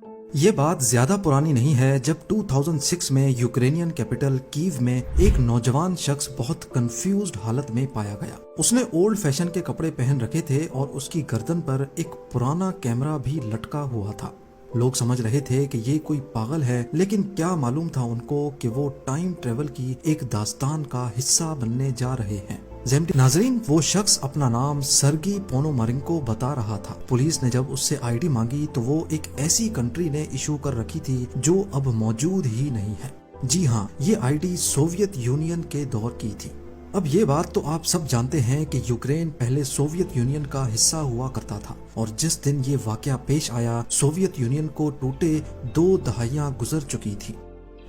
ये बात ज्यादा पुरानी नहीं है जब 2006 में यूक्रेनियन कैपिटल कीव में एक नौजवान शख्स बहुत कंफ्यूज्ड हालत में पाया गया। उसने ओल्ड फैशन के कपड़े पहन रखे थे और उसकी गर्दन पर एक पुराना कैमरा भी लटका हुआ था। लोग समझ रहे थे कि ये कोई पागल है, लेकिन क्या मालूम था उनको कि वो टाइम ट्रेवल की एक दास्तान का हिस्सा बनने जा रहे हैं। नाजरीन, वो शख्स अपना नाम सर्गी पोनोमारेंको बता रहा था। पुलिस ने जब उससे आईडी मांगी तो वो एक ऐसी कंट्री ने इशू कर रखी थी जो अब मौजूद ही नहीं है। जी हाँ, ये आईडी सोवियत यूनियन के दौर की थी। अब ये बात तो आप सब जानते हैं कि यूक्रेन पहले सोवियत यूनियन का हिस्सा हुआ करता था और जिस दिन ये वाकया पेश आया, सोवियत यूनियन को टूटे 2 दहाइयां गुजर चुकी थी।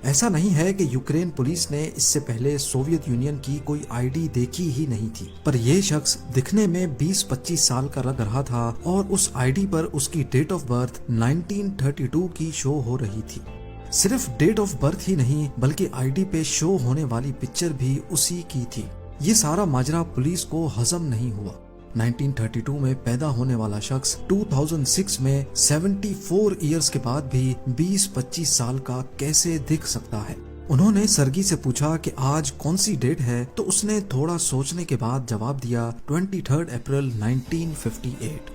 ऐसा नहीं है कि यूक्रेन पुलिस ने इससे पहले सोवियत यूनियन की कोई आईडी देखी ही नहीं थी, पर यह शख्स दिखने में 20-25 साल का लग रहा था और उस आईडी पर उसकी डेट ऑफ बर्थ 1932 की शो हो रही थी। सिर्फ डेट ऑफ बर्थ ही नहीं बल्कि आईडी पे शो होने वाली पिक्चर भी उसी की थी। ये सारा माजरा पुलिस को हजम नहीं हुआ। 1932 में पैदा होने वाला शख्स 2006 में 74 इयर्स के बाद भी 20-25 साल का कैसे दिख सकता है। उन्होंने सर्गी से पूछा कि आज कौन सी डेट है, तो उसने थोड़ा सोचने के बाद जवाब दिया 23 अप्रैल 1958।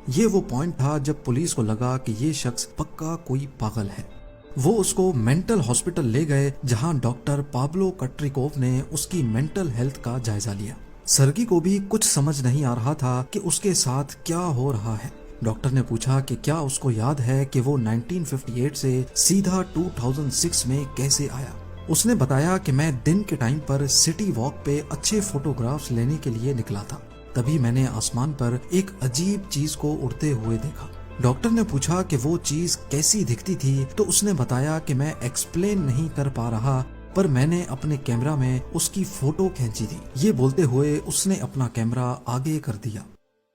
ये वो पॉइंट था जब पुलिस को लगा कि ये शख्स पक्का कोई पागल है। वो उसको मेंटल हॉस्पिटल ले गए जहां डॉक्टर पाब्लो कट्रिकोव ने उसकी मेंटल हेल्थ का जायजा लिया। सर्गी को भी कुछ समझ नहीं आ रहा था कि उसके साथ क्या हो रहा है। डॉक्टर ने पूछा कि क्या उसको याद है कि वो 1958 से सीधा 2006 में कैसे आया। उसने बताया कि मैं दिन के टाइम पर सिटी वॉक पे अच्छे फोटोग्राफ्स लेने के लिए निकला था। तभी मैंने आसमान पर एक अजीब चीज को उड़ते हुए देखा। डॉक्टर ने पूछा कि वो चीज कैसी दिखती थी, तो उसने बताया कि मैं एक्सप्लेन नहीं कर पा रहा, पर मैंने अपने कैमरा में उसकी फोटो खींची थी। ये बोलते हुए उसने अपना कैमरा आगे कर दिया।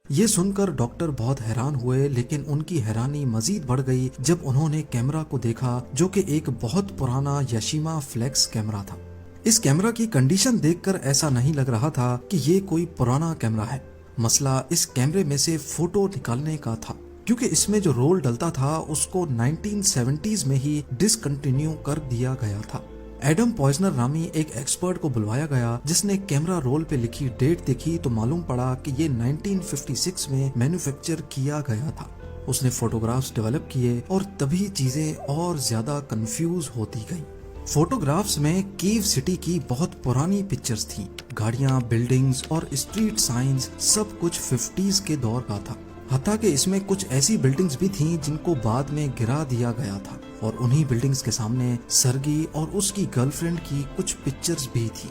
ये सुनकर डॉक्टर बहुत हैरान हुए, लेकिन उनकी हैरानी मजीद बढ़ गई जब उन्होंने कैमरा को देखा जो कि एक बहुत पुराना याशिमा फ्लेक्स कैमरा था। इस कैमरा की कंडीशन देखकर ऐसा नहीं लग रहा था कि ये कोई पुराना कैमरा है। मसला इस कैमरे में से फोटो निकालने का था, क्योंकि इसमें जो रोल डलता था उसको 1970s में ही डिसकंटिन्यू कर दिया गया था। एडम पॉइजनर नामी एक एक्सपर्ट को बुलवाया गया जिसने कैमरा रोल पे लिखी डेट देखी तो मालूम पड़ा कि ये 1956 में मैन्युफैक्चर किया गया था। उसने फोटोग्राफ्स डेवलप किए और तभी चीजें और ज्यादा कंफ्यूज होती गई। फोटोग्राफ्स में कीव सिटी की बहुत पुरानी पिक्चर्स थी। गाड़ियां, बिल्डिंग्स और स्ट्रीट साइंस सब कुछ 50s के दौर का था। हत्ता कि इसमें कुछ ऐसी बिल्डिंग्स भी थीं जिनको बाद में गिरा दिया गया था और उन्हीं बिल्डिंग्स के सामने सर्गी और उसकी गर्लफ्रेंड की कुछ पिक्चर्स भी थी।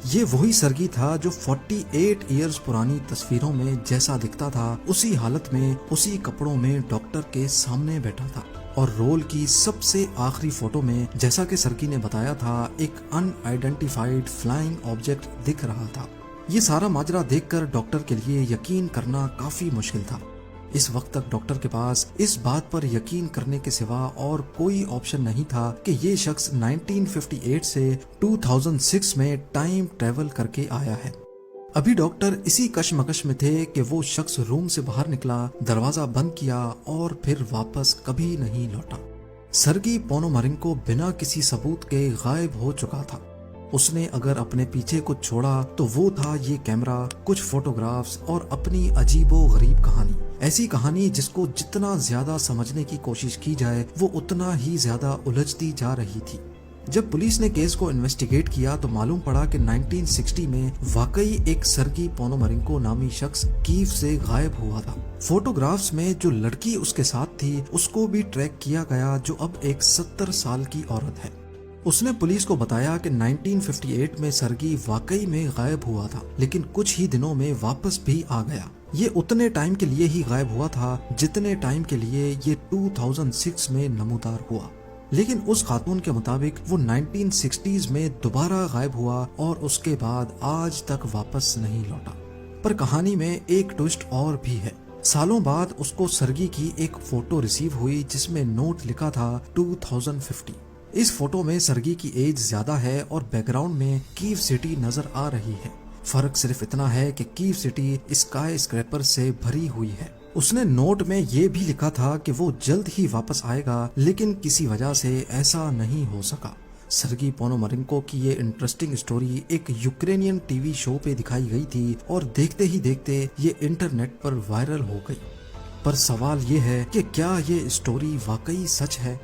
ये वही सर्गी था जो 48 इयर्स पुरानी तस्वीरों में जैसा दिखता था उसी हालत में, उसी कपड़ों में डॉक्टर के सामने बैठा था। और रोल की सबसे आखिरी फोटो में, जैसा कि सर्गी ने बताया था, एक अनआइडेंटिफाइड फ्लाइंग ऑब्जेक्ट दिख रहा था। ये सारा माजरा देखकर डॉक्टर के लिए यकीन करना काफी मुश्किल था। इस वक्त तक डॉक्टर के पास इस बात पर यकीन करने के सिवा और कोई ऑप्शन नहीं था कि ये शख्स 1958 से 2006 में टाइम ट्रेवल करके आया है। अभी डॉक्टर इसी कश्मकश में थे कि वो शख्स रूम से बाहर निकला, दरवाजा बंद किया और फिर वापस कभी नहीं लौटा। सर्गी पोनोमारेंको बिना किसी सबूत के गायब हो चुका था। उसने अगर अपने पीछे कुछ छोड़ा तो वो था ये कैमरा, कुछ फोटोग्राफ्स और अपनी अजीबो गरीब कहानी। ऐसी कहानी जिसको जितना ज्यादा समझने की कोशिश की जाए वो उतना ही ज्यादा उलझती जा रही थी। जब पुलिस ने केस को इन्वेस्टिगेट किया तो मालूम पड़ा कि 1960 में वाकई एक सर्गी पोनोमारेंको नामी शख्स कीव से गायब हुआ था। फोटोग्राफ्स में जो लड़की उसके साथ थी उसको भी ट्रैक किया गया, जो अब एक 70 साल की औरत है। उसने पुलिस को बताया कि 1958 में सर्गी वाकई में गायब हुआ था, लेकिन कुछ ही दिनों में वापस भी आ गया। ये उतने टाइम के लिए ही गायब हुआ था जितने टाइम के लिए ये 2006 में नमूदार हुआ। लेकिन उस खातून के मुताबिक वो 1960s में दोबारा गायब हुआ और उसके बाद आज तक वापस नहीं लौटा। पर कहानी में एक ट्विस्ट और भी है। सालों बाद उसको सर्गी की एक फोटो रिसीव हुई जिसमें नोट लिखा था 2050। इस फोटो में सर्गी की एज ज्यादा है और बैकग्राउंड में कीव सिटी नजर आ रही है। फर्क सिर्फ इतना है कि कीव सिटी स्काई स्क्रैपर से भरी हुई है। उसने नोट में ये भी लिखा था कि वो जल्द ही वापस आएगा, लेकिन किसी वजह से ऐसा नहीं हो सका। सर्गी पोनोमारेंको की ये इंटरेस्टिंग स्टोरी एक यूक्रेनियन टीवी शो पे दिखाई गई थी और देखते ही देखते ये इंटरनेट पर वायरल हो गई। पर सवाल ये है कि क्या ये स्टोरी वाकई सच है?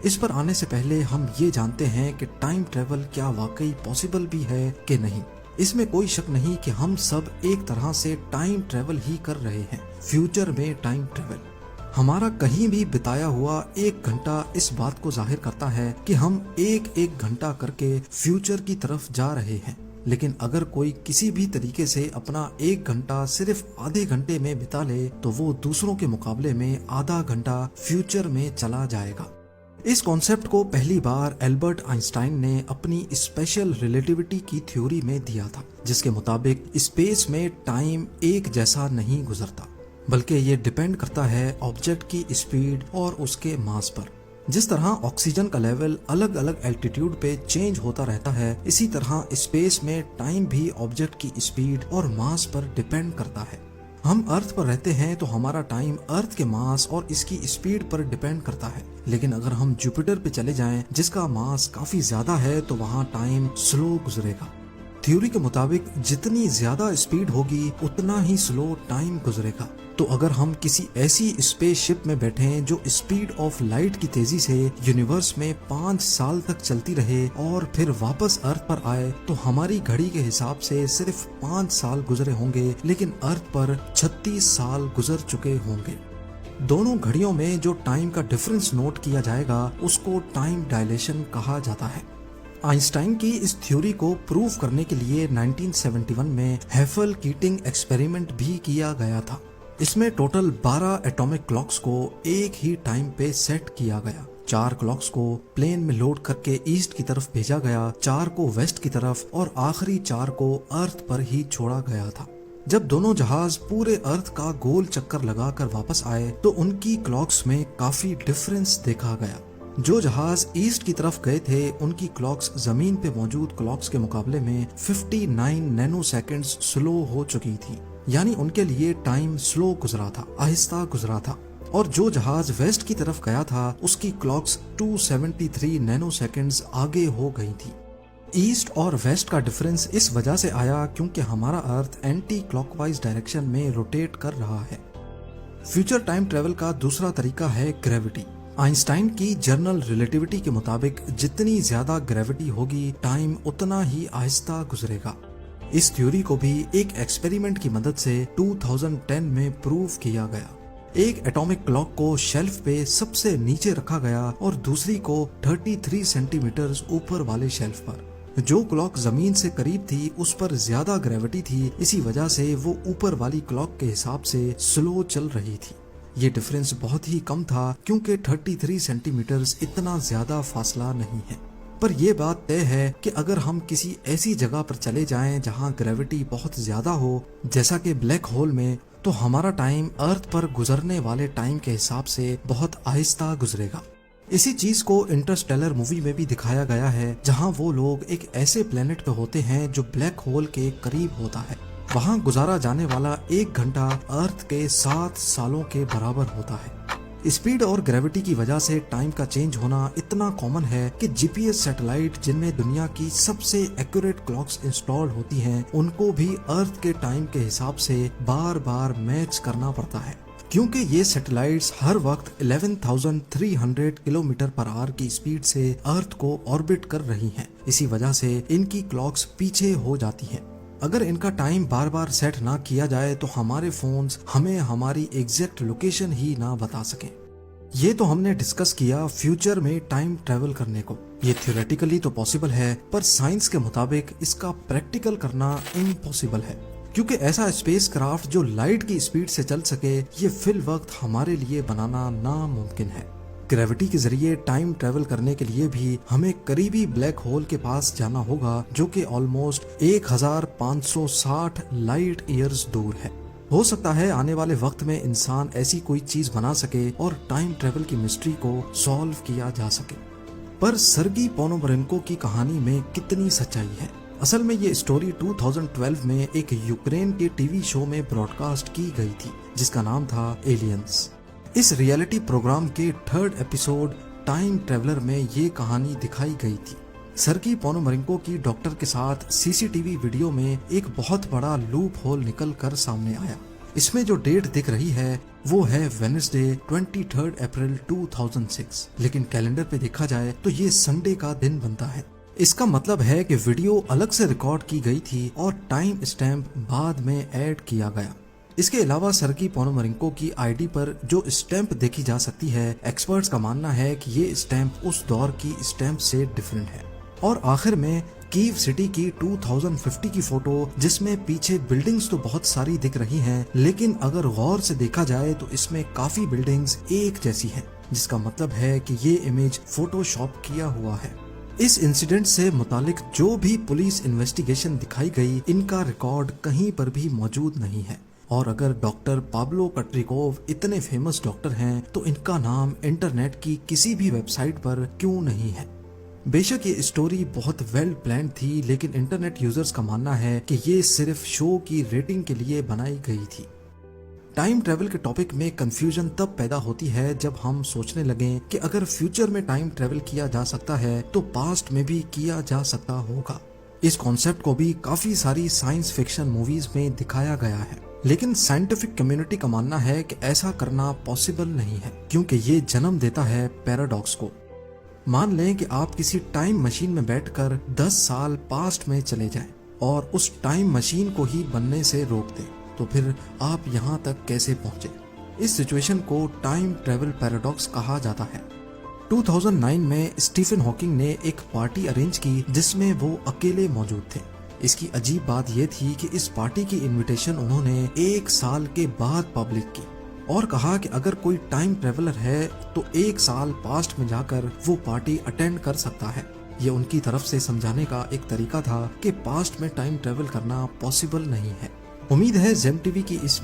इस पर आने से पहले हम ये जानते हैं कि टाइम ट्रेवल क्या वाकई पॉसिबल भी है कि नहीं। इसमें कोई शक नहीं कि हम सब एक तरह से टाइम ट्रेवल ही कर रहे हैं। फ्यूचर में टाइम ट्रेवल, हमारा कहीं भी बिताया हुआ 1 घंटा इस बात को जाहिर करता है कि हम एक घंटा करके फ्यूचर की तरफ जा रहे हैं। लेकिन अगर कोई किसी भी तरीके से अपना 1 घंटा सिर्फ आधे घंटे में बिता ले तो वो दूसरों के मुकाबले में आधा घंटा फ्यूचर में चला जाएगा। इस कॉन्सेप्ट को पहली बार एल्बर्ट आइंस्टाइन ने अपनी स्पेशल रिलेटिविटी की थ्योरी में दिया था, जिसके मुताबिक स्पेस में टाइम एक जैसा नहीं गुजरता, बल्कि ये डिपेंड करता है ऑब्जेक्ट की स्पीड और उसके मास पर। जिस तरह ऑक्सीजन का लेवल अलग अलग एल्टीट्यूड पे चेंज होता रहता है, इसी तरह स्पेस में टाइम भी ऑब्जेक्ट की स्पीड और मास पर डिपेंड करता है। हम अर्थ पर रहते हैं तो हमारा टाइम अर्थ के मास और इसकी स्पीड पर डिपेंड करता है, लेकिन अगर हम जुपिटर पे चले जाएं जिसका मास काफी ज्यादा है तो वहाँ टाइम स्लो गुजरेगा। थ्योरी के मुताबिक जितनी ज्यादा स्पीड होगी उतना ही स्लो टाइम गुजरेगा। तो अगर हम किसी ऐसी स्पेसशिप में बैठे जो स्पीड ऑफ लाइट की तेजी से यूनिवर्स में 5 साल तक चलती रहे और फिर वापस अर्थ पर आए तो हमारी घड़ी के हिसाब से सिर्फ 5 साल गुजरे होंगे, लेकिन अर्थ पर 36 साल गुजर चुके होंगे। दोनों घड़ियों में जो टाइम का डिफरेंस नोट किया जाएगा उसको टाइम डायलेशन कहा जाता है। आइंस्टाइन की इस थ्योरी को प्रूव करने के लिए 1971 में हेफल कीटिंग एक्सपेरिमेंट भी किया गया था। इसमें टोटल 12 एटॉमिक क्लॉक्स को एक ही टाइम पे सेट किया गया। 4 क्लॉक्स को प्लेन में लोड करके ईस्ट की तरफ भेजा गया, 4 को वेस्ट की तरफ और आखिरी 4 को अर्थ पर ही छोड़ा गया था। जब दोनों जहाज पूरे अर्थ का गोल चक्कर लगाकर वापस आए तो उनकी क्लॉक्स में काफी डिफरेंस देखा गया। जो जहाज ईस्ट की तरफ गए थे उनकी क्लॉक्स जमीन पे मौजूद क्लॉक्स के मुकाबले में 59 नैनो सेकेंड्स स्लो हो चुकी थी, यानी उनके लिए टाइम स्लो गुजरा था, आहिस्ता गुजरा था। और जो जहाज वेस्ट की तरफ गया था उसकी क्लॉक्स 273 नैनो सेकेंड्स आगे हो गई थी। ईस्ट और वेस्ट का डिफरेंस इस वजह से आया क्योंकि हमारा अर्थ एंटी क्लॉकवाइज डायरेक्शन में रोटेट कर रहा है। फ्यूचर टाइम ट्रेवल का दूसरा तरीका है ग्रेविटी। आइंस्टाइन की जनरल रिलेटिविटी के मुताबिक जितनी ज्यादा ग्रेविटी होगी टाइम उतना ही आहिस्ता गुजरेगा। इस थ्योरी को भी एक एक्सपेरिमेंट की मदद से 2010 में प्रूव किया गया। एक एटॉमिक क्लॉक को शेल्फ पे सबसे नीचे रखा गया और दूसरी को 33 सेंटीमीटर ऊपर वाले शेल्फ पर। जो क्लॉक जमीन से करीब थी उस पर ज्यादा ग्रेविटी थी, इसी वजह से वो ऊपर वाली क्लॉक के हिसाब से स्लो चल रही थी। ये डिफरेंस बहुत ही कम था क्योंकि 33 सेंटीमीटर इतना ज्यादा फासला नहीं है। पर यह बात तय है कि अगर हम किसी ऐसी जगह पर चले जाएं जहां ग्रेविटी बहुत ज्यादा हो, जैसा कि ब्लैक होल में, तो हमारा टाइम अर्थ पर गुजरने वाले टाइम के हिसाब से बहुत आहिस्ता गुजरेगा। इसी चीज को इंटरस्टेलर मूवी में भी दिखाया गया है, जहां वो लोग एक ऐसे प्लेनेट पे होते हैं जो ब्लैक होल के करीब होता है। वहां गुजारा जाने वाला 1 घंटा अर्थ के 7 सालों के बराबर होता है। स्पीड और ग्रेविटी की वजह से टाइम का चेंज होना इतना कॉमन है कि जीपीएस सैटेलाइट जिनमें दुनिया की सबसे एक्यूरेट क्लॉक्स इंस्टॉल होती हैं, उनको भी अर्थ के टाइम के हिसाब से बार बार मैच करना पड़ता है, क्योंकि ये सैटेलाइट्स हर वक्त 11,300 किलोमीटर पर आवर की स्पीड से अर्थ को ऑर्बिट कर रही हैं। इसी वजह से इनकी क्लॉक्स पीछे हो जाती हैं। अगर इनका टाइम बार बार सेट ना किया जाए तो हमारे फोन्स हमें हमारी एग्जैक्ट लोकेशन ही ना बता सकें। ये तो हमने डिस्कस किया फ्यूचर में टाइम ट्रेवल करने को। ये थ्योरेटिकली तो पॉसिबल है, पर साइंस के मुताबिक इसका प्रैक्टिकल करना इम्पॉसिबल है, क्योंकि ऐसा स्पेसक्राफ्ट जो लाइट की स्पीड से चल सके ये फिल वक्त हमारे लिए बनाना नामुमकिन है। ग्रेविटी के जरिए टाइम ट्रेवल करने के लिए भी हमें करीबी ब्लैक होल के पास जाना होगा, जो कि ऑलमोस्ट 1560 लाइट ईयर्स दूर है। हो सकता है आने वाले वक्त में इंसान ऐसी कोई चीज बना सके और टाइम ट्रेवल की मिस्ट्री को सॉल्व किया जा सके। पर सर्गी पोनोमारेंको की कहानी में कितनी सच्चाई है? असल में ये स्टोरी 2012 में एक यूक्रेन के टीवी शो में ब्रॉडकास्ट की गई थी जिसका नाम था एलियंस। इस रियलिटी प्रोग्राम के 3rd एपिसोड टाइम ट्रेवलर में ये कहानी दिखाई गई थी। सर्गी पोनोमरेंको की डॉक्टर के साथ सीसीटीवी वीडियो में एक बहुत बड़ा लूप होल निकल कर सामने आया। इसमें जो डेट दिख रही है वो है वेडनेसडे 23 अप्रैल 2006, लेकिन कैलेंडर पे देखा जाए तो ये संडे का दिन बनता है। इसका मतलब है कि वीडियो अलग से रिकॉर्ड की गई थी और टाइम स्टैम्प बाद में ऐड किया गया। इसके अलावा सर्गी पोनोमरेंको की आईडी पर जो स्टैम्प देखी जा सकती है, एक्सपर्ट्स का मानना है कि ये स्टैम्प उस दौर की स्टैम्प से डिफरेंट है। और आखिर में कीव सिटी की 2050 की फोटो, जिसमें पीछे बिल्डिंग्स तो बहुत सारी दिख रही हैं, लेकिन अगर गौर से देखा जाए तो इसमें काफी बिल्डिंग्स एक जैसी हैं, जिसका मतलब है कि ये इमेज फोटोशॉप किया हुआ है। इस इंसिडेंट से मुतालिक जो भी पुलिस इन्वेस्टिगेशन दिखाई गई, इनका रिकॉर्ड कहीं पर भी मौजूद नहीं है। और अगर डॉक्टर पाब्लो कट्रिकोव इतने फेमस डॉक्टर हैं तो इनका नाम इंटरनेट की किसी भी वेबसाइट पर क्यों नहीं है। बेशक ये स्टोरी बहुत वेल प्लान थी, लेकिन इंटरनेट यूजर्स का मानना है कि ये सिर्फ शो की रेटिंग के लिए बनाई गई थी। टाइम ट्रेवल के टॉपिक में कंफ्यूजन तब पैदा होती है जब हम सोचने लगें कि अगर फ्यूचर में टाइम ट्रेवल किया जा सकता है तो पास्ट में भी किया जा सकता होगा। इस कॉन्सेप्ट को भी काफी सारी साइंस फिक्शन मूवीज में दिखाया गया है, लेकिन साइंटिफिक कम्युनिटी का मानना है कि ऐसा करना पॉसिबल नहीं है, क्योंकि ये जन्म देता है पैराडॉक्स को। मान लें कि आप किसी टाइम मशीन में बैठकर 10 साल पास्ट में चले जाएं और उस टाइम मशीन को ही बनने से रोक दें, तो फिर आप यहाँ तक कैसे पहुंचे? इस सिचुएशन को टाइम ट्रेवल पैराडॉक्स कहा जाता है। 2009 में स्टीफन हॉकिंग ने एक पार्टी अरेंज की जिसमें वो अकेले मौजूद थे। इसकी अजीब बात यह थी कि इस पार्टी की इनविटेशन उन्होंने 1 साल के बाद पब्लिक की और कहा कि अगर कोई टाइम ट्रेवलर है तो 1 साल पास्ट में जाकर वो पार्टी अटेंड कर सकता है। ये उनकी तरफ से समझाने का एक तरीका था कि पास्ट में टाइम ट्रेवल करना पॉसिबल नहीं है। उम्मीद है जेम टीवी की इस